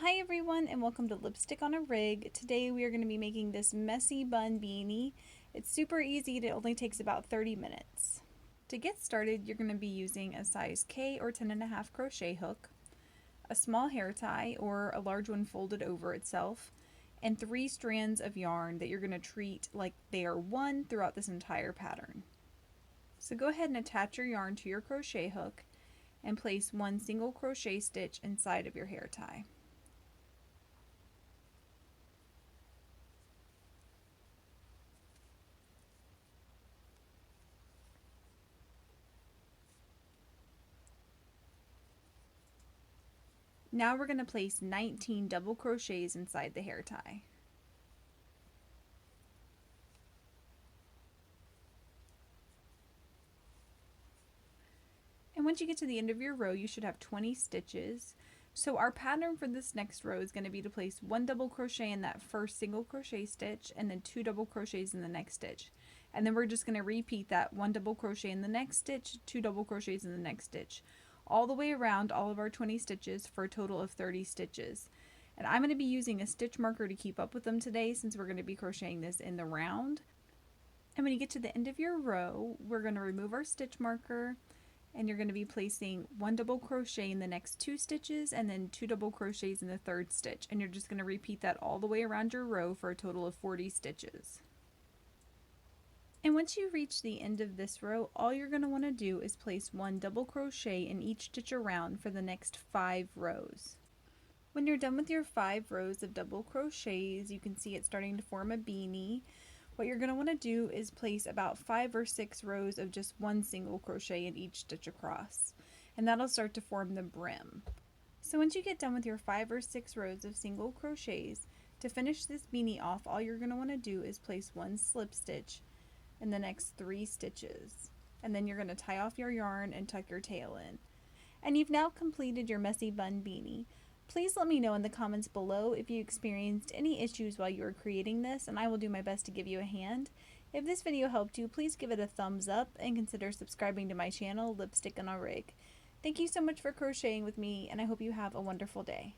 Hi everyone and welcome to Lipstick on a Rig. Today we are going to be making this messy bun beanie. It's super easy and it only takes about 30 minutes. To get started, you're going to be using a size K or 10.5 crochet hook, a small hair tie or a large one folded over itself, and 3 strands of yarn that you're going to treat like they are one throughout this entire pattern. So go ahead and attach your yarn to your crochet hook and place 1 single crochet stitch inside of your hair tie. Now we're going to place 19 double crochets inside the hair tie. And once you get to the end of your row, you should have 20 stitches. So our pattern for this next row is going to be to place 1 double crochet in that first single crochet stitch and then 2 double crochets in the next stitch. And then we're just going to repeat that 1 double crochet in the next stitch, 2 double crochets in the next stitch, all the way around all of our 20 stitches for a total of 30 stitches. And I'm going to be using a stitch marker to keep up with them today since we're going to be crocheting this in the round. And when you get to the end of your row, we're going to remove our stitch marker and you're going to be placing 1 double crochet in the next 2 stitches and then 2 double crochets in the third stitch. And you're just going to repeat that all the way around your row for a total of 40 stitches. And once you reach the end of this row, all you're going to want to do is place 1 double crochet in each stitch around for the next 5 rows. When you're done with your 5 rows of double crochets, you can see it starting to form a beanie. What you're going to want to do is place about 5 or 6 rows of just 1 single crochet in each stitch across, and that'll start to form the brim. So once you get done with your 5 or 6 rows of single crochets, to finish this beanie off, all you're going to want to do is place 1 slip stitch in the next 3 stitches, and then you're going to tie off your yarn and tuck your tail in. And you've now completed your messy bun beanie. Please let me know in the comments below if you experienced any issues while you were creating this, and I will do my best to give you a hand. If this video helped you, please give it a thumbs up and consider subscribing to my channel, Lipstick on a Rig. Thank you so much for crocheting with me, and I hope you have a wonderful day.